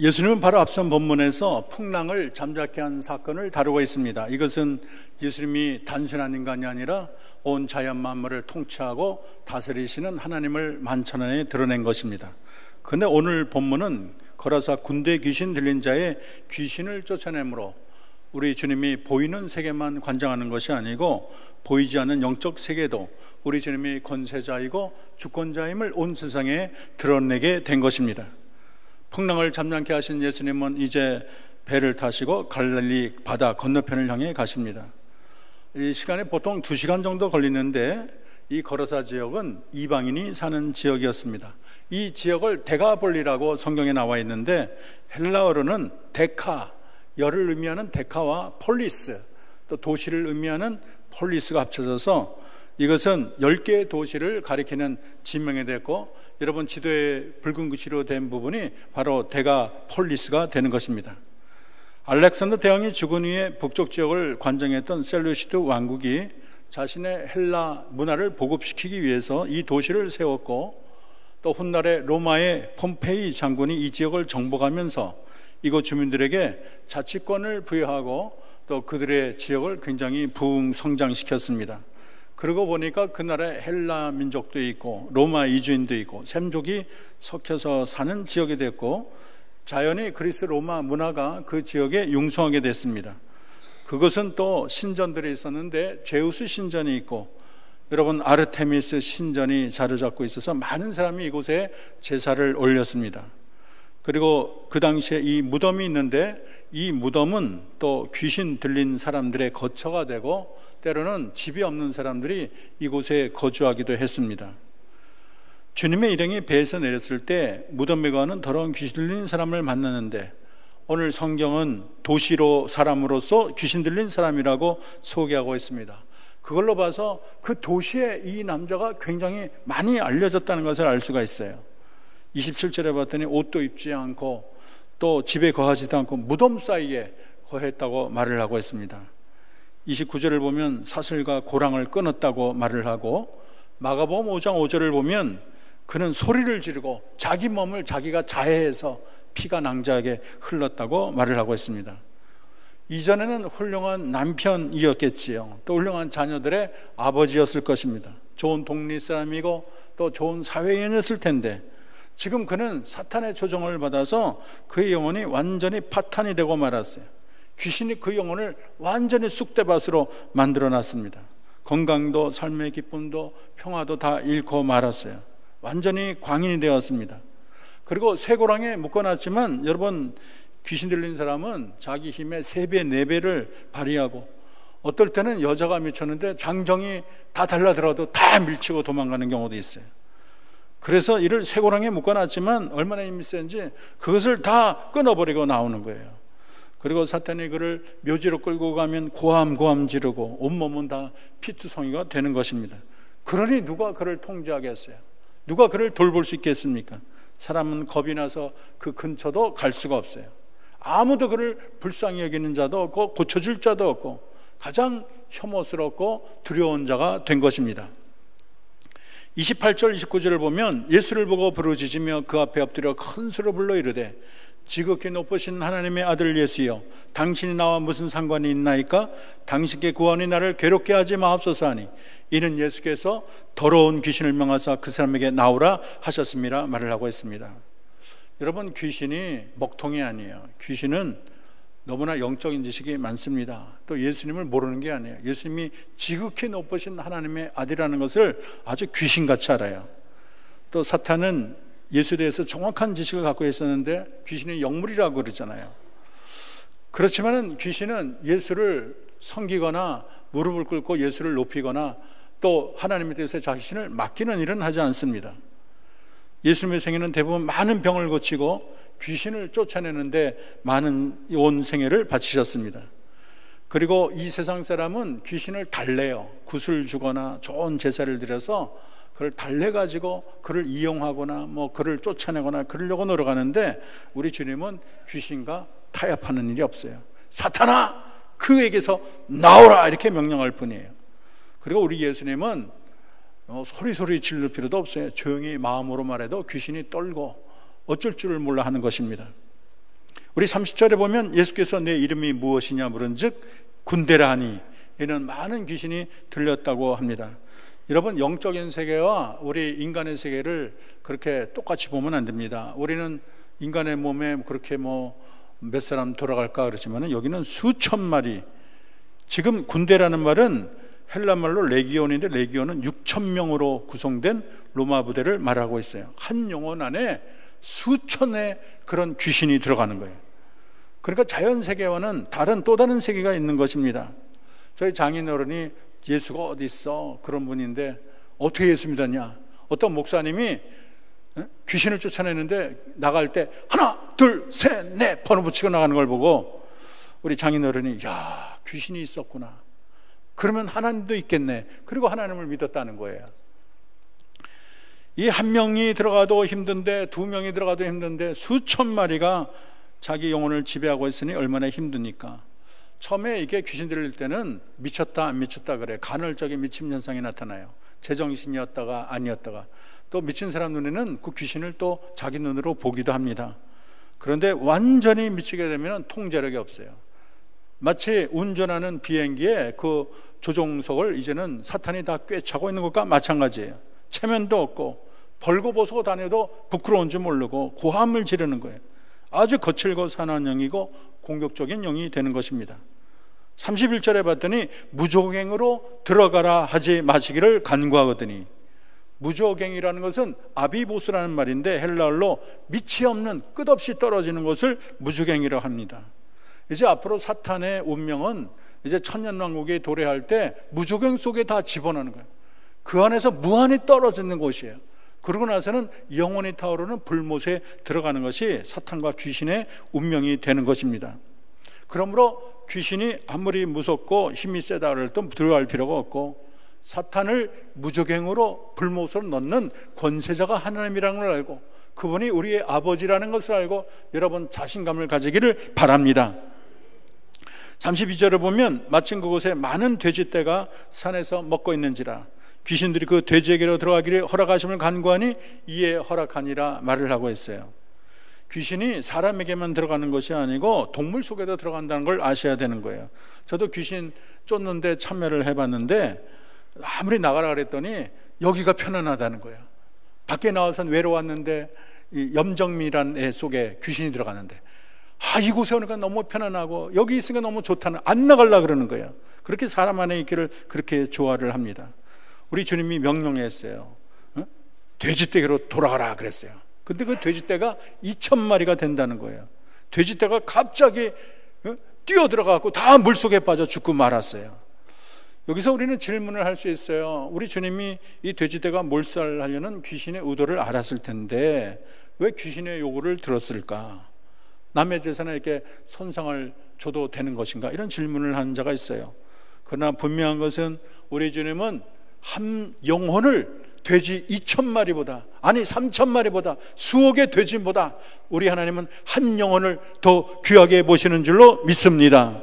예수님은 바로 앞선 본문에서 풍랑을 잠잠케 한 사건을 다루고 있습니다. 이것은 예수님이 단순한 인간이 아니라 온 자연 만물을 통치하고 다스리시는 하나님을 만천하에 드러낸 것입니다. 그런데 오늘 본문은 거라사 군대 귀신 들린 자의 귀신을 쫓아내므로 우리 주님이 보이는 세계만 관장하는 것이 아니고 보이지 않는 영적 세계도 우리 주님이 권세자이고 주권자임을 온 세상에 드러내게 된 것입니다. 풍랑을 잠잠케 하신 예수님은 이제 배를 타시고 갈릴리 바다 건너편을 향해 가십니다. 이 시간에 보통 2시간 정도 걸리는데 이 거라사 지역은 이방인이 사는 지역이었습니다. 이 지역을 데가볼리라고 성경에 나와 있는데 헬라어로는 데카, 열을 의미하는 데카와 폴리스, 또 도시를 의미하는 폴리스가 합쳐져서 이것은 10개의 도시를 가리키는 지명이 됐고, 여러분 지도에 붉은 글씨로 된 부분이 바로 데가폴리스가 되는 것입니다. 알렉산더 대왕이 죽은 후에 북쪽 지역을 관장했던 셀루시드 왕국이 자신의 헬라 문화를 보급시키기 위해서 이 도시를 세웠고, 또 훗날에 로마의 폼페이 장군이 이 지역을 정복하면서 이곳 주민들에게 자치권을 부여하고 또 그들의 지역을 굉장히 부흥성장시켰습니다. 그러고 보니까 그 나라에 헬라 민족도 있고 로마 이주인도 있고 샘족이 섞여서 사는 지역이 됐고, 자연히 그리스 로마 문화가 그 지역에 융성하게 됐습니다. 그것은 또 신전들이 있었는데 제우스 신전이 있고, 여러분 아르테미스 신전이 자리잡고 있어서 많은 사람이 이곳에 제사를 올렸습니다. 그리고 그 당시에 이 무덤이 있는데 이 무덤은 또 귀신 들린 사람들의 거처가 되고 때로는 집이 없는 사람들이 이곳에 거주하기도 했습니다. 주님의 일행이 배에서 내렸을 때 무덤에 가는 더러운 귀신 들린 사람을 만나는데, 오늘 성경은 도시로 사람으로서 귀신 들린 사람이라고 소개하고 있습니다. 그걸로 봐서 그 도시에 이 남자가 굉장히 많이 알려졌다는 것을 알 수가 있어요. 27절에 봤더니 옷도 입지 않고 또 집에 거하지도 않고 무덤 사이에 거했다고 말을 하고 있습니다. 29절을 보면 사슬과 고랑을 끊었다고 말을 하고, 마가복음 5장 5절을 보면 그는 소리를 지르고 자기 몸을 자기가 자해해서 피가 낭자하게 흘렀다고 말을 하고 있습니다. 이전에는 훌륭한 남편이었겠지요. 또 훌륭한 자녀들의 아버지였을 것입니다. 좋은 동네 사람이고 또 좋은 사회인이었을 텐데, 지금 그는 사탄의 조종을 받아서 그의 영혼이 완전히 파탄이 되고 말았어요. 귀신이 그 영혼을 완전히 쑥대밭으로 만들어놨습니다. 건강도 삶의 기쁨도 평화도 다 잃고 말았어요. 완전히 광인이 되었습니다. 그리고 쇠고랑에 묶어놨지만 여러분, 귀신 들린 사람은 자기 힘의 3배, 4배를 발휘하고, 어떨 때는 여자가 미쳤는데 장정이 다 달라들어도 다 밀치고 도망가는 경우도 있어요. 그래서 이를 쇠고랑에 묶어놨지만 얼마나 힘이 센지 그것을 다 끊어버리고 나오는 거예요. 그리고 사탄이 그를 묘지로 끌고 가면 고함 지르고 온몸은 다 피투성이가 되는 것입니다. 그러니 누가 그를 통제하겠어요? 누가 그를 돌볼 수 있겠습니까? 사람은 겁이 나서 그 근처도 갈 수가 없어요. 아무도 그를 불쌍히 여기는 자도 없고 고쳐줄 자도 없고 가장 혐오스럽고 두려운 자가 된 것입니다. 28절 29절을 보면 예수를 보고 부르짖으며 그 앞에 엎드려 큰 소리로 불러 이르되, 지극히 높으신 하나님의 아들 예수여, 당신이 나와 무슨 상관이 있나이까? 당신께 구하니 나를 괴롭게 하지 마옵소서 하니, 이는 예수께서 더러운 귀신을 명하사 그 사람에게 나오라 하셨습니다 말을 하고 있습니다. 여러분, 귀신이 먹통이 아니에요. 귀신은 너무나 영적인 지식이 많습니다. 또 예수님을 모르는 게 아니에요. 예수님이 지극히 높으신 하나님의 아들이라는 것을 아주 귀신같이 알아요. 또 사탄은 예수에 대해서 정확한 지식을 갖고 있었는데 귀신이 영물이라고 그러잖아요. 그렇지만 귀신은 예수를 섬기거나 무릎을 꿇고 예수를 높이거나 또 하나님에 대해서 자신을 맡기는 일은 하지 않습니다. 예수님의 생애는 대부분 많은 병을 고치고 귀신을 쫓아내는데 많은 온 생애를 바치셨습니다. 그리고 이 세상 사람은 귀신을 달래요. 굿을 주거나 좋은 제사를 드려서 그를 달래가지고 그를 이용하거나 그를 쫓아내거나 그러려고 노력하는데, 우리 주님은 귀신과 타협하는 일이 없어요. 사탄아, 그에게서 나오라 이렇게 명령할 뿐이에요. 그리고 우리 예수님은 소리 지를 필요도 없어요. 조용히 마음으로 말해도 귀신이 떨고 어쩔 줄을 몰라 하는 것입니다. 우리 30절에 보면 예수께서 내 이름이 무엇이냐 물은즉 군대라 하니 이는 많은 귀신이 들렸다고 합니다. 여러분, 영적인 세계와 우리 인간의 세계를 그렇게 똑같이 보면 안 됩니다. 우리는 인간의 몸에 그렇게 몇 사람 돌아갈까 그러지만 여기는 수천 마리. 지금 군대라는 말은 헬라말로 레기온인데 레기온은 6천 명으로 구성된 로마 부대를 말하고 있어요. 한 영혼 안에 수천의 그런 귀신이 들어가는 거예요. 그러니까 자연 세계와는 또 다른 세계가 있는 것입니다. 저희 장인어른이 예수가 어디 있어? 그런 분인데 어떻게 예수 믿었냐? 어떤 목사님이 귀신을 쫓아내는데 나갈 때 하나, 둘, 셋, 넷 번호 붙이고 나가는 걸 보고 우리 장인어른이 야, 귀신이 있었구나. 그러면 하나님도 있겠네. 그리고 하나님을 믿었다는 거예요. 이 한 명이 들어가도 힘든데 두 명이 들어가도 힘든데 수천 마리가 자기 영혼을 지배하고 있으니 얼마나 힘드니까. 처음에 이게 귀신 들릴 때는 미쳤다 안 미쳤다 그래. 간헐적인 미침 현상이 나타나요. 제정신이었다가 아니었다가. 또 미친 사람 눈에는 그 귀신을 또 자기 눈으로 보기도 합니다. 그런데 완전히 미치게 되면 통제력이 없어요. 마치 운전하는 비행기에 그 조종석을 이제는 사탄이 다 꿰차고 있는 것과 마찬가지예요. 체면도 없고 벌거벗고 다녀도 부끄러운 줄 모르고 고함을 지르는 거예요. 아주 거칠고 산한 영이고 공격적인 영이 되는 것입니다. 31절에 봤더니 무조갱으로 들어가라 하지 마시기를 간구하거든이. 무조갱이라는 것은 아비보스라는 말인데 헬라어로 밑이 없는 끝없이 떨어지는 것을 무조갱이라고 합니다. 이제 앞으로 사탄의 운명은 이제 천년왕국이 도래할 때 무조갱 속에 다 집어넣는 거예요. 그 안에서 무한히 떨어지는 곳이에요. 그러고 나서는 영원히 타오르는 불못에 들어가는 것이 사탄과 귀신의 운명이 되는 것입니다. 그러므로 귀신이 아무리 무섭고 힘이 세다 그래도 두려워할 필요가 없고 사탄을 무조갱으로 불못으로 넣는 권세자가 하나님이라는 걸 알고 그분이 우리의 아버지라는 것을 알고 여러분 자신감을 가지기를 바랍니다. 32절을 보면 마침 그곳에 많은 돼지떼가 산에서 먹고 있는지라 귀신들이 그 돼지에게로 들어가기를 허락하심을 간구하니 이에 허락하니라 말을 하고 있어요. 귀신이 사람에게만 들어가는 것이 아니고 동물 속에도 들어간다는 걸 아셔야 되는 거예요. 저도 귀신 쫓는데 참여를 해봤는데 아무리 나가라 그랬더니 여기가 편안하다는 거예요. 밖에 나와서는 외로웠는데 이 염정미란 애 속에 귀신이 들어가는데 이곳에 오니까 너무 편안하고 여기 있으니까 너무 좋다는 안 나가려고 그러는 거예요. 그렇게 사람 안에 있기를 그렇게 좋아를 합니다. 우리 주님이 명령했어요. 돼지떼기로 돌아가라 그랬어요. 근데 그 돼지떼가 2,000마리가 된다는 거예요. 돼지떼가 갑자기 뛰어들어가고 다 물속에 빠져 죽고 말았어요. 여기서 우리는 질문을 할 수 있어요. 우리 주님이 이 돼지떼가 몰살하려는 귀신의 의도를 알았을 텐데 왜 귀신의 요구를 들었을까? 남의 재산에 이렇게 손상을 줘도 되는 것인가? 이런 질문을 하는 자가 있어요. 그러나 분명한 것은 우리 주님은 한 영혼을 돼지 2,000마리보다 아니 3,000마리보다 수억의 돼지보다 우리 하나님은 한 영혼을 더 귀하게 보시는 줄로 믿습니다.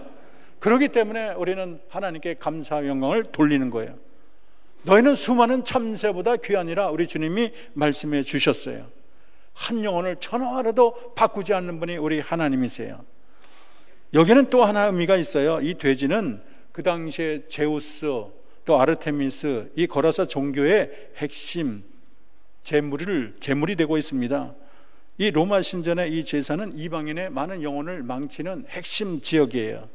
그렇기 때문에 우리는 하나님께 감사 영광을 돌리는 거예요. 너희는 수많은 참새보다 귀하니라 우리 주님이 말씀해 주셨어요. 한 영혼을 천하라도 바꾸지 않는 분이 우리 하나님이세요. 여기는 또 하나 의미가 있어요. 이 돼지는 그 당시에 제우스 또 아르테미스 이 거라사 종교의 핵심 제물이 되고 있습니다. 이 로마 신전의 이 제사는 이방인의 많은 영혼을 망치는 핵심 지역이에요.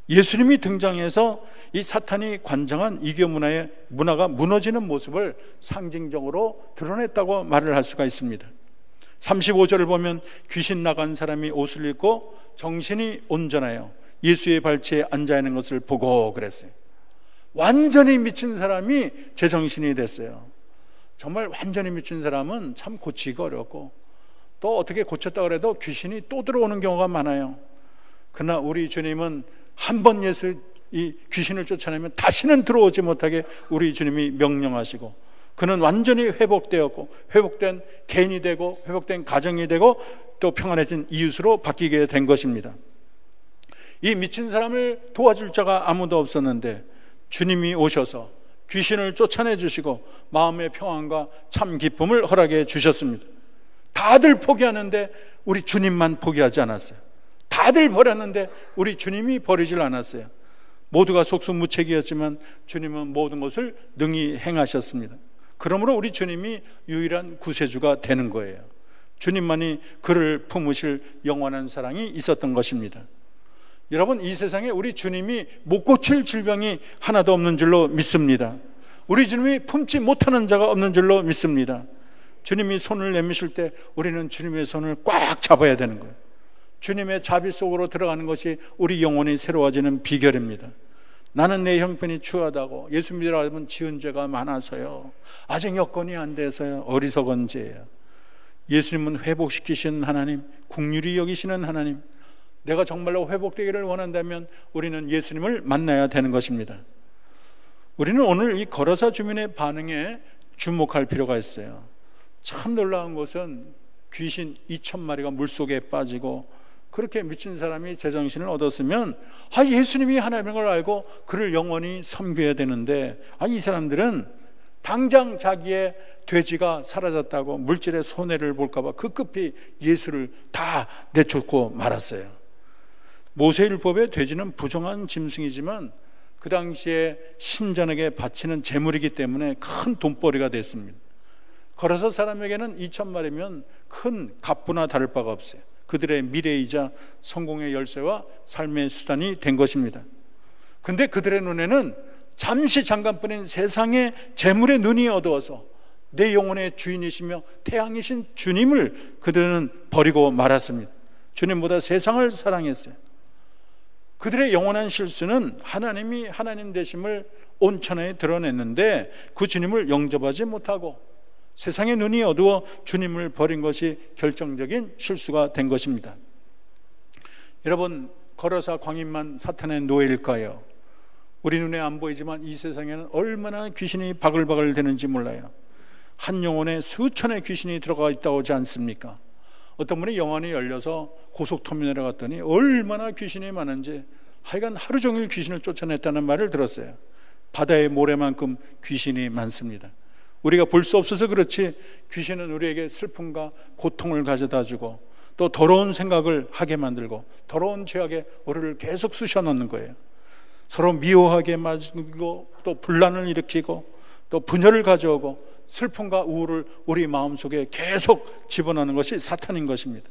예수님이 등장해서 이 사탄이 관장한 이교 문화가 무너지는 모습을 상징적으로 드러냈다고 말을 할 수가 있습니다. 35절을 보면 귀신 나간 사람이 옷을 입고 정신이 온전하여 예수의 발치에 앉아있는 것을 보고 그랬어요. 완전히 미친 사람이 제정신이 됐어요. 정말 완전히 미친 사람은 참 고치기가 어렵고 또 어떻게 고쳤다 그래도 귀신이 또 들어오는 경우가 많아요. 그러나 우리 주님은 한 번 이 귀신을 쫓아내면 다시는 들어오지 못하게 우리 주님이 명령하시고 그는 완전히 회복되었고 회복된 개인이 되고 회복된 가정이 되고 또 평안해진 이웃으로 바뀌게 된 것입니다. 이 미친 사람을 도와줄 자가 아무도 없었는데 주님이 오셔서 귀신을 쫓아내 주시고 마음의 평안과 참 기쁨을 허락해 주셨습니다. 다들 포기하는데 우리 주님만 포기하지 않았어요. 다들 버렸는데 우리 주님이 버리질 않았어요. 모두가 속수무책이었지만 주님은 모든 것을 능히 행하셨습니다. 그러므로 우리 주님이 유일한 구세주가 되는 거예요. 주님만이 그를 품으실 영원한 사랑이 있었던 것입니다. 여러분, 이 세상에 우리 주님이 못 고칠 질병이 하나도 없는 줄로 믿습니다. 우리 주님이 품지 못하는 자가 없는 줄로 믿습니다. 주님이 손을 내미실 때 우리는 주님의 손을 꽉 잡아야 되는 거예요. 주님의 자비 속으로 들어가는 것이 우리 영혼이 새로워지는 비결입니다. 나는 내 형편이 추하다고 예수 믿으라 하면 지은 죄가 많아서요, 아직 여건이 안 돼서요, 어리석은 죄예요. 예수님은 회복시키시는 하나님, 긍휼히 여기시는 하나님. 내가 정말로 회복되기를 원한다면 우리는 예수님을 만나야 되는 것입니다. 우리는 오늘 이 거라사 주민의 반응에 주목할 필요가 있어요. 참 놀라운 것은 귀신 2,000마리가 물속에 빠지고 그렇게 미친 사람이 제정신을 얻었으면 예수님이 하나님인 걸 알고 그를 영원히 섬겨야 되는데, 이 사람들은 당장 자기의 돼지가 사라졌다고 물질의 손해를 볼까 봐 급급히 예수를 다 내쫓고 말았어요. 모세율법의 돼지는 부정한 짐승이지만 그 당시에 신전에게 바치는 제물이기 때문에 큰 돈벌이가 됐습니다. 거라사 사람에게는 2,000마리면 큰 갑부나 다를 바가 없어요. 그들의 미래이자 성공의 열쇠와 삶의 수단이 된 것입니다. 근데 그들의 눈에는 잠시 잠깐뿐인 세상의 재물의 눈이 어두워서 내 영혼의 주인이시며 태양이신 주님을 그들은 버리고 말았습니다. 주님보다 세상을 사랑했어요. 그들의 영원한 실수는 하나님이 하나님 되심을 온천에 드러냈는데 그 주님을 영접하지 못하고 세상의 눈이 어두워 주님을 버린 것이 결정적인 실수가 된 것입니다. 여러분, 거라사 광인만 사탄의 노예일까요? 우리 눈에 안 보이지만 이 세상에는 얼마나 귀신이 바글바글 되는지 몰라요. 한 영혼에 수천의 귀신이 들어가 있다고 하지 않습니까? 어떤 분이 영안이 열려서 고속터미널에 갔더니 얼마나 귀신이 많은지 하여간 하루 종일 귀신을 쫓아냈다는 말을 들었어요. 바다의 모래만큼 귀신이 많습니다. 우리가 볼 수 없어서 그렇지 귀신은 우리에게 슬픔과 고통을 가져다 주고 또 더러운 생각을 하게 만들고 더러운 죄악에 우리를 계속 쑤셔 넣는 거예요. 서로 미워하게 만들고 또 분란을 일으키고 또 분열을 가져오고 슬픔과 우울을 우리 마음속에 계속 집어넣는 것이 사탄인 것입니다.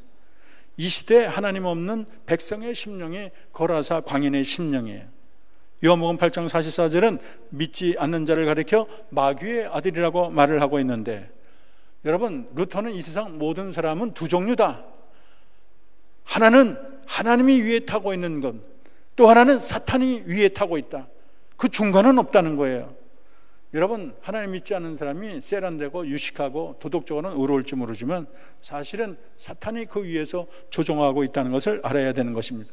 이 시대에 하나님 없는 백성의 심령이 거라사 광인의 심령이에요. 요한복음 8장 44절은 믿지 않는 자를 가리켜 마귀의 아들이라고 말을 하고 있는데, 여러분, 루터는 이 세상 모든 사람은 두 종류다. 하나는 하나님이 위에 타고 있는 것, 또 하나는 사탄이 위에 타고 있다. 그 중간은 없다는 거예요. 여러분, 하나님 믿지 않는 사람이 세련되고 유식하고 도덕적으로는 의로울지 모르지만 사실은 사탄이 그 위에서 조종하고 있다는 것을 알아야 되는 것입니다.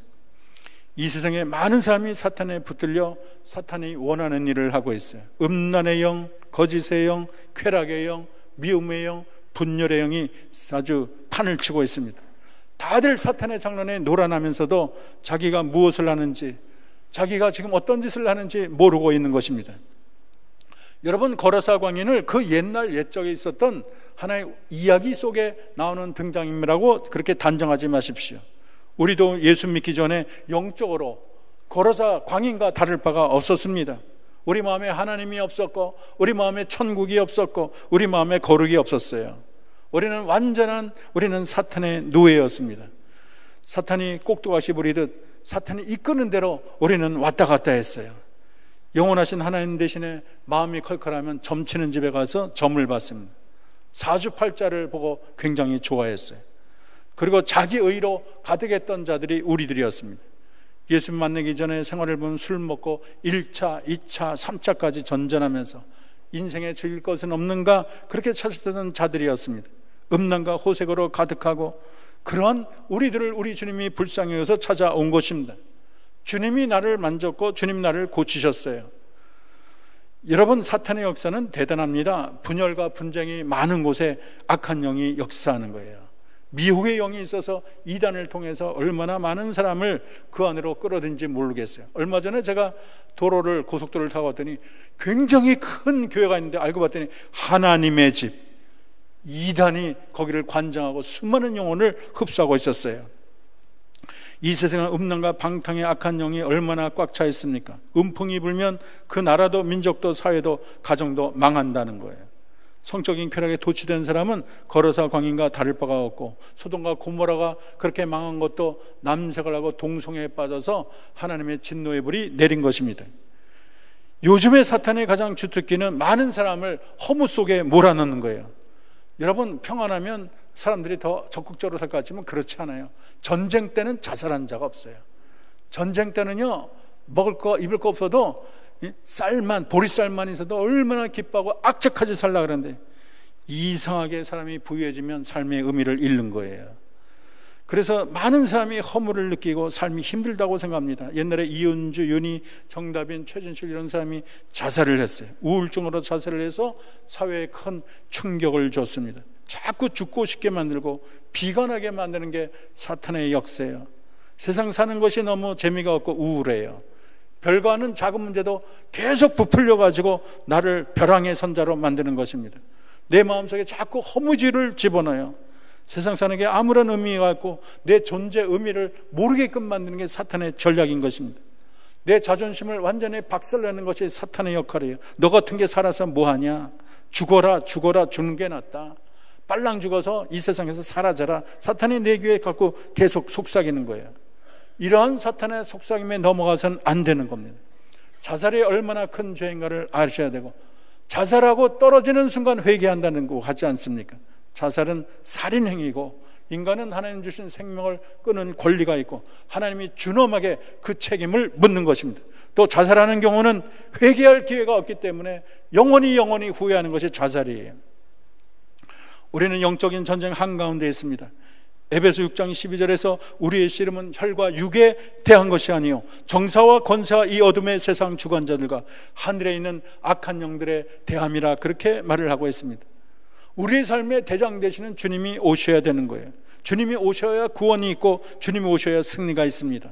이 세상에 많은 사람이 사탄에 붙들려 사탄이 원하는 일을 하고 있어요. 음란의 영, 거짓의 영, 쾌락의 영, 미움의 영, 분열의 영이 아주 판을 치고 있습니다. 다들 사탄의 장난에 놀아나면서도 자기가 무엇을 하는지, 자기가 지금 어떤 짓을 하는지 모르고 있는 것입니다. 여러분, 거라사 광인을 그 옛날 옛적에 있었던 하나의 이야기 속에 나오는 등장인물이라고 그렇게 단정하지 마십시오. 우리도 예수 믿기 전에 영적으로 거라사 광인과 다를 바가 없었습니다. 우리 마음에 하나님이 없었고 우리 마음에 천국이 없었고 우리 마음에 거룩이 없었어요. 우리는 사탄의 노예였습니다. 사탄이 꼭두가시 부리듯 사탄이 이끄는 대로 우리는 왔다 갔다 했어요. 영원하신 하나님 대신에 마음이 컬컬하면 점치는 집에 가서 점을 받습니다. 사주팔자를 보고 굉장히 좋아했어요. 그리고 자기 의로 가득했던 자들이 우리들이었습니다. 예수 만나기 전에 생활을 보면 술 먹고 1차, 2차, 3차까지 전전하면서 인생에 즐길 것은 없는가 그렇게 찾았던 자들이었습니다. 음란과 호색으로 가득하고 그러한 우리들을 우리 주님이 불쌍히 여겨서 찾아온 것입니다. 주님이 나를 만졌고 주님 나를 고치셨어요. 여러분, 사탄의 역사는 대단합니다. 분열과 분쟁이 많은 곳에 악한 영이 역사하는 거예요. 미혹의 영이 있어서 이단을 통해서 얼마나 많은 사람을 그 안으로 끌어든지 모르겠어요. 얼마 전에 제가 고속도로를 타고 왔더니 굉장히 큰 교회가 있는데 알고 봤더니 하나님의 집, 이단이 거기를 관장하고 수많은 영혼을 흡수하고 있었어요. 이 세상은 음란과 방탕의 악한 영이 얼마나 꽉 차 있습니까? 음풍이 불면 그 나라도 민족도 사회도 가정도 망한다는 거예요. 성적인 쾌락에 도취된 사람은 거라사 광인과 다를 바가 없고, 소돔과 고모라가 그렇게 망한 것도 남색을 하고 동성애에 빠져서 하나님의 진노의 불이 내린 것입니다. 요즘의 사탄의 가장 주특기는 많은 사람을 허무 속에 몰아넣는 거예요. 여러분, 평안하면 사람들이 더 적극적으로 살 것 같지만 그렇지 않아요. 전쟁 때는 자살한 자가 없어요. 전쟁 때는요, 먹을 거 입을 거 없어도 쌀만, 보리쌀만 있어도 얼마나 기뻐하고 악착같이 살라 그러는데, 이상하게 사람이 부유해지면 삶의 의미를 잃는 거예요. 그래서 많은 사람이 허물을 느끼고 삶이 힘들다고 생각합니다. 옛날에 이은주, 윤희, 정다빈, 최진실 이런 사람이 자살을 했어요. 우울증으로 자살을 해서 사회에 큰 충격을 줬습니다. 자꾸 죽고 싶게 만들고 비관하게 만드는 게 사탄의 역사예요. 세상 사는 것이 너무 재미가 없고 우울해요. 별거 아닌 작은 문제도 계속 부풀려 가지고 나를 벼랑의 선자로 만드는 것입니다. 내 마음속에 자꾸 허무지를 집어넣어요. 세상 사는 게 아무런 의미가 없고 내 존재 의미를 모르게끔 만드는 게 사탄의 전략인 것입니다. 내 자존심을 완전히 박살내는 것이 사탄의 역할이에요. 너 같은 게 살아서 뭐하냐, 죽어라 죽는 게 낫다, 빨랑 죽어서 이 세상에서 사라져라. 사탄이 내 귀에 갖고 계속 속삭이는 거예요. 이러한 사탄의 속삭임에 넘어가서는 안 되는 겁니다. 자살이 얼마나 큰 죄인가를 아셔야 되고, 자살하고 떨어지는 순간 회개한다는 거 같지 않습니까? 자살은 살인행위고, 인간은 하나님 주신 생명을 끊는 권리가 있고 하나님이 준엄하게 그 책임을 묻는 것입니다. 또 자살하는 경우는 회개할 기회가 없기 때문에 영원히 후회하는 것이 자살이에요. 우리는 영적인 전쟁 한가운데 있습니다. 에베소 6장 12절에서 우리의 씨름은 혈과 육에 대한 것이 아니요 정사와 권세와 이 어둠의 세상 주관자들과 하늘에 있는 악한 영들에 대함이라, 그렇게 말을 하고 있습니다. 우리의 삶의 대장 되시는 주님이 오셔야 되는 거예요. 주님이 오셔야 구원이 있고 주님이 오셔야 승리가 있습니다.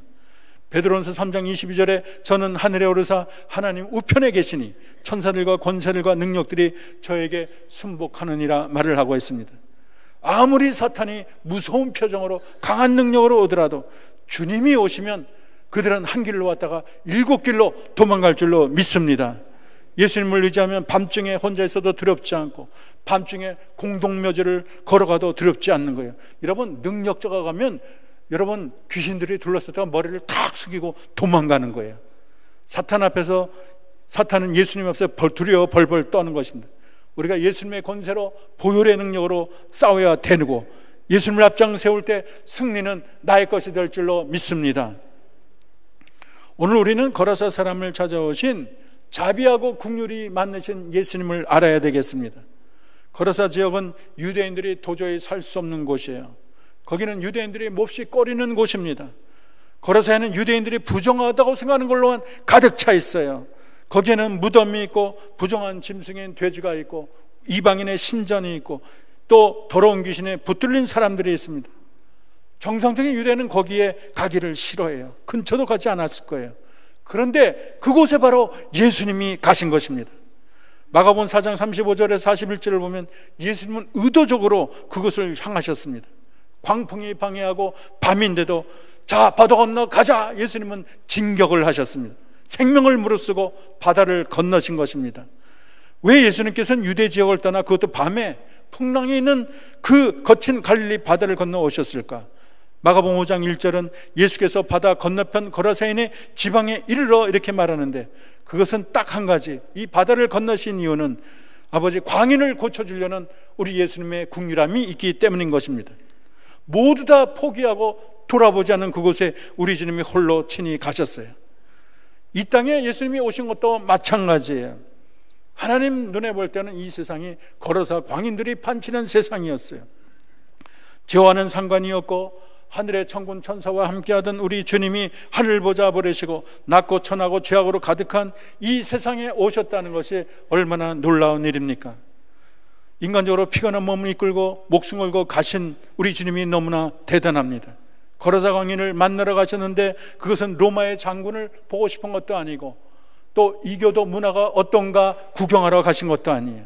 베드로전서 3장 22절에 저는 하늘에 오르사 하나님 우편에 계시니 천사들과 권세들과 능력들이 저에게 순복하느니라 말을 하고 있습니다. 아무리 사탄이 무서운 표정으로 강한 능력으로 오더라도 주님이 오시면 그들은 한 길로 왔다가 7길로 도망갈 줄로 믿습니다. 예수님을 의지하면 밤중에 혼자 있어도 두렵지 않고 밤중에 공동묘지를 걸어가도 두렵지 않는 거예요. 여러분, 능력자가 가면 여러분 귀신들이 둘러쌌다가 머리를 탁 숙이고 도망가는 거예요. 사탄 앞에서, 사탄은 예수님 앞에서 두려워 벌벌 떠는 것입니다. 우리가 예수님의 권세로 보혈의 능력으로 싸워야 되고 예수님을 앞장 세울 때 승리는 나의 것이 될 줄로 믿습니다. 오늘 우리는 거라사 사람을 찾아오신 자비하고 긍휼이 많으신 예수님을 알아야 되겠습니다. 거라사 지역은 유대인들이 도저히 살 수 없는 곳이에요. 거기는 유대인들이 몹시 꺼리는 곳입니다. 거라사에는 유대인들이 부정하다고 생각하는 걸로만 가득 차 있어요. 거기에는 무덤이 있고 부정한 짐승인 돼지가 있고 이방인의 신전이 있고 또 더러운 귀신에 붙들린 사람들이 있습니다. 정상적인 유대인은 거기에 가기를 싫어해요. 근처도 가지 않았을 거예요. 그런데 그곳에 바로 예수님이 가신 것입니다. 마가복음 4장 35절에서 41절을 보면 예수님은 의도적으로 그곳을 향하셨습니다. 광풍이 방해하고 밤인데도 자, 바다 건너 가자. 예수님은 진격을 하셨습니다. 생명을 무릅쓰고 바다를 건너신 것입니다. 왜 예수님께서는 유대 지역을 떠나 그것도 밤에 풍랑이 있는 그 거친 갈릴리 바다를 건너 오셨을까? 마가복음 5장 1절은 예수께서 바다 건너편 거라사인의 지방에 이르러 이렇게 말하는데, 그것은 딱 한 가지, 이 바다를 건너신 이유는 아버지 광인을 고쳐주려는 우리 예수님의 긍휼함이 있기 때문인 것입니다. 모두 다 포기하고 돌아보지 않는 그곳에 우리 주님이 홀로 친히 가셨어요. 이 땅에 예수님이 오신 것도 마찬가지예요. 하나님 눈에 볼 때는 이 세상이 거라사 광인들이 판치는 세상이었어요. 죄와는 상관이 없고 하늘의 천군 천사와 함께하던 우리 주님이 하늘을 보자 버리시고 낮고 천하고 죄악으로 가득한 이 세상에 오셨다는 것이 얼마나 놀라운 일입니까? 인간적으로 피곤한 몸을 이끌고 목숨 걸고 가신 우리 주님이 너무나 대단합니다. 거라사 광인을 만나러 가셨는데 그것은 로마의 장군을 보고 싶은 것도 아니고 또 이교도 문화가 어떤가 구경하러 가신 것도 아니에요.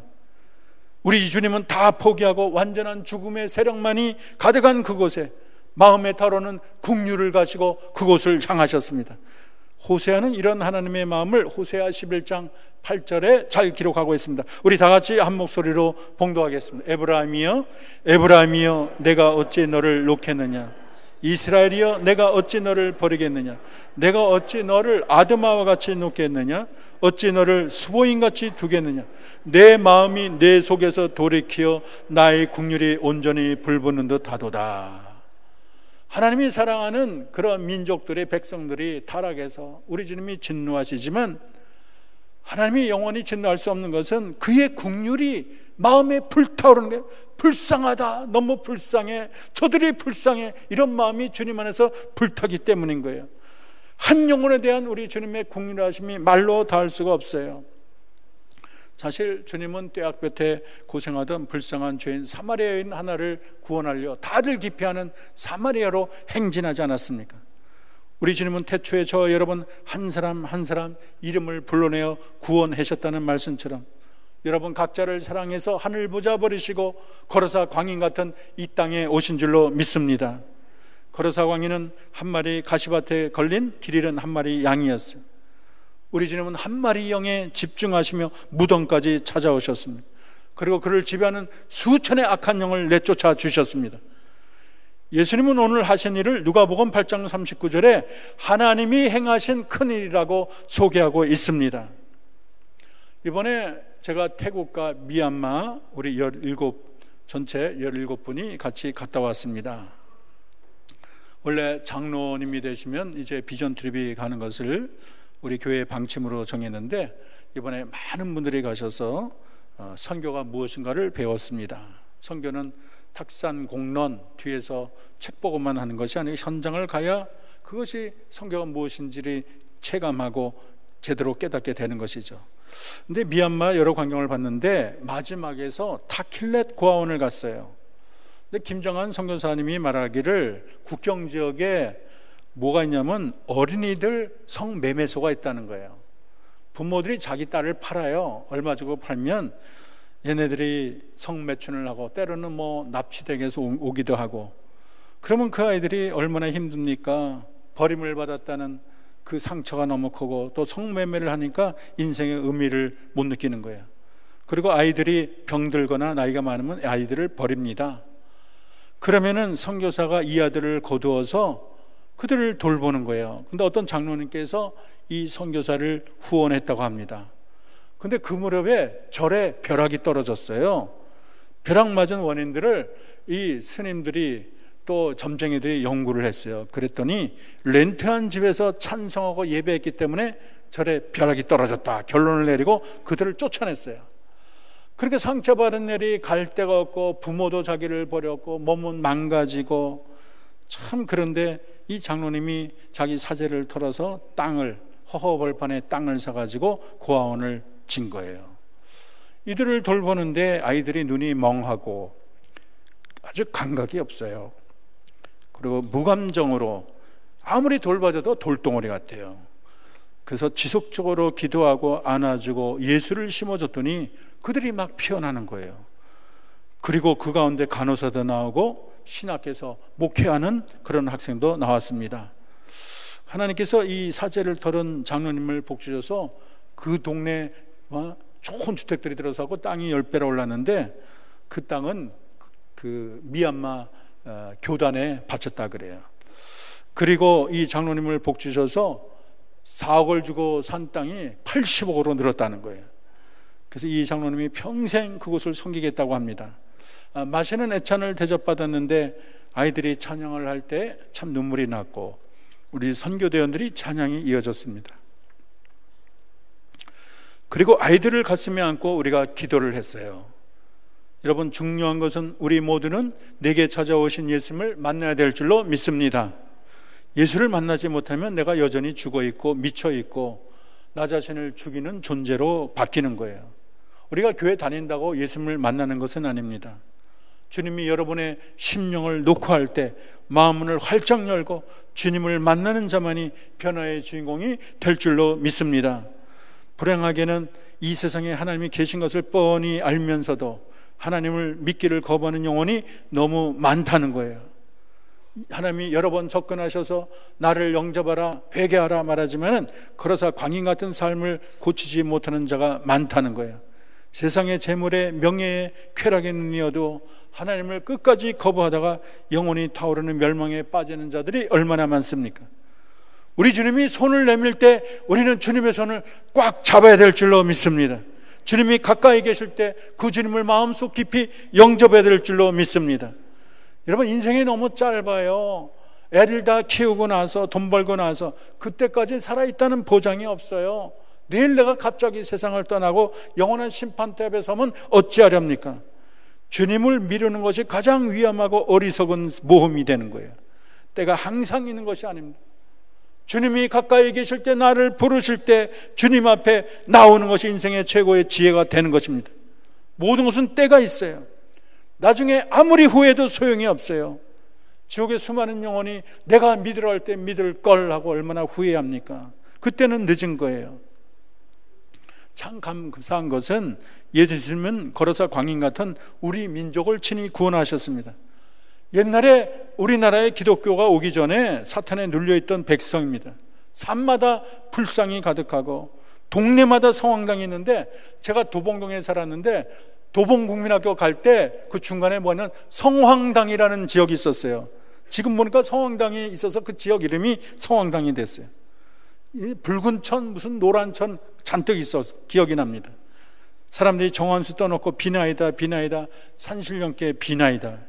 우리 주님은 다 포기하고 완전한 죽음의 세력만이 가득한 그곳에 마음에 타오르는 국류를 가지고 그곳을 향하셨습니다. 호세아는 이런 하나님의 마음을 호세아 11장 8절에 잘 기록하고 있습니다. 우리 다 같이 한 목소리로 봉독하겠습니다. 에브라임이여 에브라임이여 내가 어찌 너를 놓겠느냐, 이스라엘이여 내가 어찌 너를 버리겠느냐, 내가 어찌 너를 아드마와 같이 놓겠느냐, 어찌 너를 수보인같이 두겠느냐, 내 마음이 내 속에서 돌이키어 나의 국률이 온전히 불붙는 듯 하도다. 하나님이 사랑하는 그런 민족들의 백성들이 타락해서 우리 주님이 진노하시지만, 하나님이 영원히 진노할 수 없는 것은 그의 국률이 마음에 불타오르는 거예요. 불쌍하다, 너무 불쌍해, 저들이 불쌍해, 이런 마음이 주님 안에서 불타기 때문인 거예요. 한 영혼에 대한 우리 주님의 국률하심이 말로 닿을 수가 없어요. 사실 주님은 떼약볕에 고생하던 불쌍한 죄인 사마리아 여인 하나를 구원하려 다들 기피하는 사마리아로 행진하지 않았습니까? 우리 주님은 태초에 저 여러분 한 사람 한 사람 이름을 불러내어 구원하셨다는 말씀처럼, 여러분 각자를 사랑해서 하늘 보좌 버리시고 거르사 광인 같은 이 땅에 오신 줄로 믿습니다. 거르사 광인은 한 마리 가시밭에 걸린 길 잃은 한 마리 양이었어요. 우리 주님은 한 마리 영에 집중하시며 무덤까지 찾아오셨습니다. 그리고 그를 지배하는 수천의 악한 영을 내쫓아 주셨습니다. 예수님은 오늘 하신 일을 누가복음 8장 39절에 하나님이 행하신 큰일이라고 소개하고 있습니다. 이번에 제가 태국과 미얀마 우리 전체 17분이 같이 갔다 왔습니다. 원래 장로님이 되시면 이제 비전 트립이 가는 것을 우리 교회의 방침으로 정했는데, 이번에 많은 분들이 가셔서 선교가 무엇인가를 배웠습니다. 선교는 탁산 공론 뒤에서 책 보고만 하는 것이 아니고 현장을 가야 그것이 선교가 무엇인지를 체감하고 제대로 깨닫게 되는 것이죠. 근데 미얀마 여러 광경을 봤는데 마지막에서 타킬렛 고아원을 갔어요. 근데 김정한 선교사님이 말하기를 국경 지역에 뭐가 있냐면 어린이들 성매매소가 있다는 거예요. 부모들이 자기 딸을 팔아요. 얼마 주고 팔면 얘네들이 성매춘을 하고 때로는 뭐 납치되게서 오기도 하고, 그러면 그 아이들이 얼마나 힘듭니까? 버림을 받았다는 그 상처가 너무 크고, 또 성매매를 하니까 인생의 의미를 못 느끼는 거예요. 그리고 아이들이 병들거나 나이가 많으면 아이들을 버립니다. 그러면은 선교사가 이 아들을 거두어서 그들을 돌보는 거예요. 근데 어떤 장로님께서 이 선교사를 후원했다고 합니다. 근데 그 무렵에 절에 벼락이 떨어졌어요. 벼락 맞은 원인들을 이 스님들이 또 점쟁이들이 연구를 했어요. 그랬더니 렌트한 집에서 찬송하고 예배했기 때문에 절에 벼락이 떨어졌다 결론을 내리고 그들을 쫓아냈어요. 그렇게 상처받은 일이 갈 데가 없고 부모도 자기를 버렸고 몸은 망가지고, 참 그런데 이 장로님이 자기 사재를 털어서 허허벌판에 땅을 사가지고 고아원을 진 거예요. 이들을 돌보는데 아이들이 눈이 멍하고 아주 감각이 없어요. 그리고 무감정으로 아무리 돌봐줘도 돌덩어리 같아요. 그래서 지속적으로 기도하고 안아주고 예수를 심어줬더니 그들이 막 피어나는 거예요. 그리고 그 가운데 간호사도 나오고 신학에서 목회하는 그런 학생도 나왔습니다. 하나님께서 이 사제를 털은 장로님을 복주셔서 그 동네 좋은 주택들이 들어서고 땅이 10배로 올랐는데, 그 땅은 그 미얀마 교단에 바쳤다 그래요. 그리고 이 장로님을 복주셔서 4억을 주고 산 땅이 80억으로 늘었다는 거예요. 그래서 이 장로님이 평생 그곳을 섬기겠다고 합니다. 마시는 애찬을 대접받았는데 아이들이 찬양을 할 때 참 눈물이 났고, 우리 선교대원들이 찬양이 이어졌습니다. 그리고 아이들을 가슴에 안고 우리가 기도를 했어요. 여러분, 중요한 것은 우리 모두는 내게 찾아오신 예수님을 만나야 될 줄로 믿습니다. 예수를 만나지 못하면 내가 여전히 죽어있고 미쳐있고 나 자신을 죽이는 존재로 바뀌는 거예요. 우리가 교회 다닌다고 예수님을 만나는 것은 아닙니다. 주님이 여러분의 심령을 녹화할 때 마음문을 활짝 열고 주님을 만나는 자만이 변화의 주인공이 될 줄로 믿습니다. 불행하게는 이 세상에 하나님이 계신 것을 뻔히 알면서도 하나님을 믿기를 거부하는 영혼이 너무 많다는 거예요. 하나님이 여러 번 접근하셔서 나를 영접하라, 회개하라 말하지만은 그러사 광인 같은 삶을 고치지 못하는 자가 많다는 거예요. 세상의 재물에 명예에 쾌락에 눈이어도 하나님을 끝까지 거부하다가 영원히 타오르는 멸망에 빠지는 자들이 얼마나 많습니까? 우리 주님이 손을 내밀 때 우리는 주님의 손을 꽉 잡아야 될 줄로 믿습니다. 주님이 가까이 계실 때 그 주님을 마음속 깊이 영접해야 될 줄로 믿습니다. 여러분, 인생이 너무 짧아요. 애들 다 키우고 나서 돈 벌고 나서 그때까지 살아있다는 보장이 없어요. 내일 내가 갑자기 세상을 떠나고 영원한 심판대 앞에 서면 어찌하렵니까? 주님을 미루는 것이 가장 위험하고 어리석은 모험이 되는 거예요. 때가 항상 있는 것이 아닙니다. 주님이 가까이 계실 때, 나를 부르실 때 주님 앞에 나오는 것이 인생의 최고의 지혜가 되는 것입니다. 모든 것은 때가 있어요. 나중에 아무리 후회해도 소용이 없어요. 지옥의 수많은 영혼이 내가 믿으러 할 때 믿을 걸 하고 얼마나 후회합니까? 그때는 늦은 거예요. 참 감사한 것은 예수님은 걸어서 광인 같은 우리 민족을 친히 구원하셨습니다. 옛날에 우리나라에 기독교가 오기 전에 사탄에 눌려있던 백성입니다. 산마다 불상이 가득하고 동네마다 성황당이 있는데, 제가 도봉동에 살았는데 도봉국민학교 갈 때 그 중간에 뭐냐면 성황당이라는 지역이 있었어요. 지금 보니까 성황당이 있어서 그 지역 이름이 성황당이 됐어요. 붉은 천, 무슨 노란 천 잔뜩 있어서 기억이 납니다. 사람들이 정한수 떠놓고 비나이다 비나이다, 산신령께 비나이다.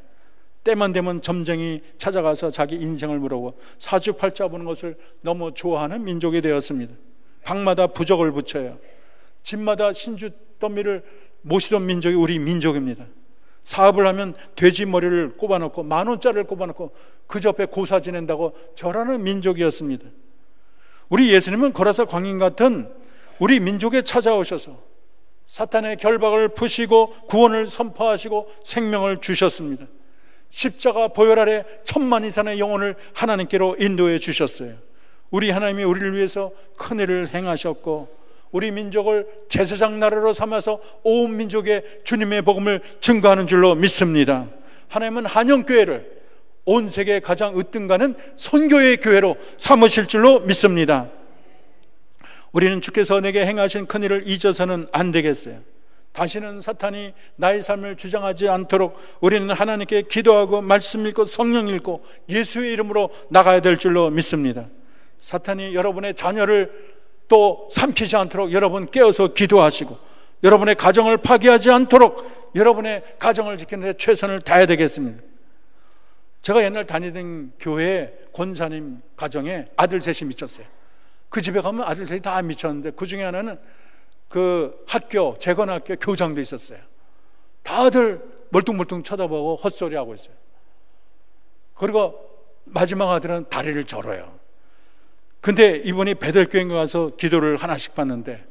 때만 되면 점쟁이 찾아가서 자기 인생을 물어보고 사주팔자 보는 것을 너무 좋아하는 민족이 되었습니다. 방마다 부적을 붙여요. 집마다 신주 더미를 모시던 민족이 우리 민족입니다. 사업을 하면 돼지 머리를 꼽아놓고 10,000원짜리를 꼽아놓고 그 옆에 고사 지낸다고 절하는 민족이었습니다. 우리 예수님은 걸어서 광인 같은 우리 민족에 찾아오셔서 사탄의 결박을 푸시고 구원을 선포하시고 생명을 주셨습니다. 십자가 보혈 아래 1000만 이상의 영혼을 하나님께로 인도해 주셨어요. 우리 하나님이 우리를 위해서 큰 일을 행하셨고 우리 민족을 제사장 나라로 삼아서 온 민족에 주님의 복음을 증거하는 줄로 믿습니다. 하나님은 한영교회를 온 세계에 가장 으뜸가는 선교의 교회로 삼으실 줄로 믿습니다. 우리는 주께서 내게 행하신 큰 일을 잊어서는 안 되겠어요. 다시는 사탄이 나의 삶을 주장하지 않도록 우리는 하나님께 기도하고 말씀 읽고 성령 읽고 예수의 이름으로 나가야 될 줄로 믿습니다. 사탄이 여러분의 자녀를 또 삼키지 않도록 여러분 깨어서 기도하시고, 여러분의 가정을 파괴하지 않도록 여러분의 가정을 지키는 데 최선을 다해야 되겠습니다. 제가 옛날 다니던 교회 권사님 가정에 아들 셋이 미쳤어요. 그 집에 가면 아들 셋이 다 미쳤는데 그 중에 하나는 그 학교, 재건학교 교장도 있었어요. 다들 멀뚱멀뚱 쳐다보고 헛소리하고 있어요. 그리고 마지막 아들은 다리를 절어요. 근데 이분이 베델교회에 가서 기도를 하나씩 받는데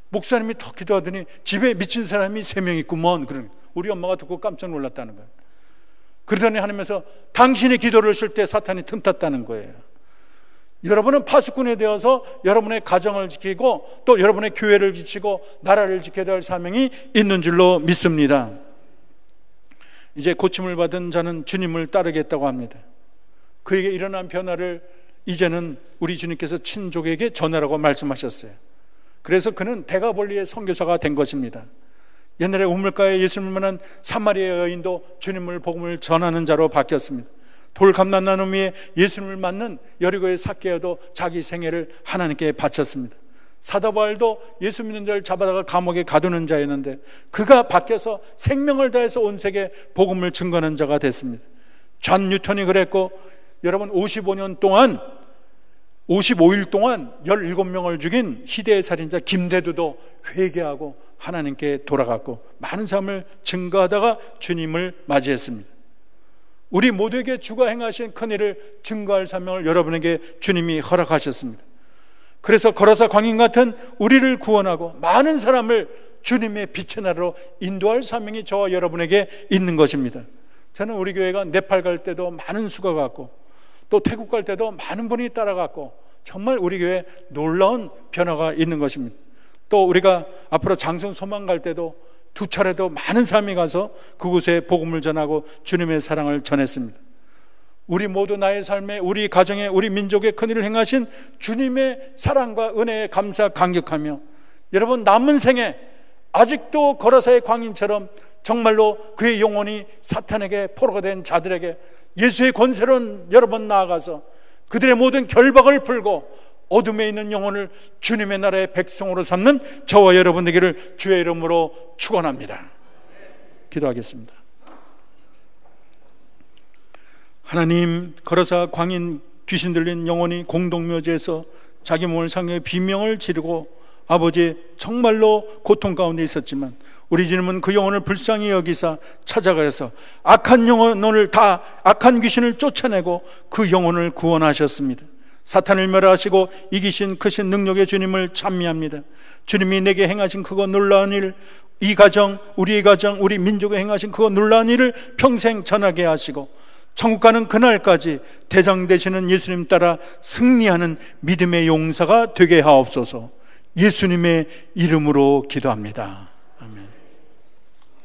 목사님이 턱 기도하더니 집에 미친 사람이 3명 있구먼. 그러는 우리 엄마가 듣고 깜짝 놀랐다는 거예요. 그러더니 하나님께서 당신이 기도를 하실 때 사탄이 틈탔다는 거예요. 여러분은 파수꾼이 되어서 여러분의 가정을 지키고 또 여러분의 교회를 지키고 나라를 지켜야 될 사명이 있는 줄로 믿습니다. 이제 고침을 받은 자는 주님을 따르겠다고 합니다. 그에게 일어난 변화를 이제는 우리 주님께서 친족에게 전하라고 말씀하셨어요. 그래서 그는 대가볼리의 선교사가 된 것입니다. 옛날에 우물가에 예수님을 만난 사마리아 여인도 주님을 복음을 전하는 자로 바뀌었습니다. 돌감난 나눔 위에 예수님을 만난 여리고의 삭개오도 자기 생애를 하나님께 바쳤습니다. 사도 바울도 예수 믿는 자를 잡아다가 감옥에 가두는 자였는데 그가 바뀌어서 생명을 다해서 온 세계에 복음을 증거하는 자가 됐습니다. 존 뉴턴이 그랬고, 여러분 55년 동안 55일 동안 17명을 죽인 희대의 살인자 김대두도 회개하고 하나님께 돌아갔고 많은 삶을 증거하다가 주님을 맞이했습니다. 우리 모두에게 주가 행하신 큰 일을 증거할 사명을 여러분에게 주님이 허락하셨습니다. 그래서 걸어서 광인 같은 우리를 구원하고 많은 사람을 주님의 빛의 나라로 인도할 사명이 저와 여러분에게 있는 것입니다. 저는 우리 교회가 네팔 갈 때도 많은 수가 갔고 또 태국 갈 때도 많은 분이 따라갔고 정말 우리 교회에 놀라운 변화가 있는 것입니다. 또 우리가 앞으로 장성 소망 갈 때도 2차례도 많은 사람이 가서 그곳에 복음을 전하고 주님의 사랑을 전했습니다. 우리 모두 나의 삶에, 우리 가정에, 우리 민족에 큰일을 행하신 주님의 사랑과 은혜에 감사 감격하며 여러분 남은 생에 아직도 거라사의 광인처럼 정말로 그의 영혼이 사탄에게 포로가 된 자들에게 예수의 권세로 여러 번 나아가서 그들의 모든 결박을 풀고 어둠에 있는 영혼을 주님의 나라의 백성으로 삼는 저와 여러분 되기를 주의 이름으로 축원합니다. 기도하겠습니다. 하나님, 거라사 광인 귀신 들린 영혼이 공동묘지에서 자기 몸을 상해 비명을 지르고 아버지 정말로 고통 가운데 있었지만 우리 주님은 그 영혼을 불쌍히 여기사 찾아가서 악한 영혼을 다 악한 귀신을 쫓아내고 그 영혼을 구원하셨습니다. 사탄을 멸하시고 이기신 크신 능력의 주님을 찬미합니다. 주님이 내게 행하신 그거 놀라운 일, 이 가정, 우리의 가정, 우리 민족에 행하신 그거 놀라운 일을 평생 전하게 하시고 천국 가는 그날까지 대장 되시는 예수님 따라 승리하는 믿음의 용사가 되게 하옵소서. 예수님의 이름으로 기도합니다.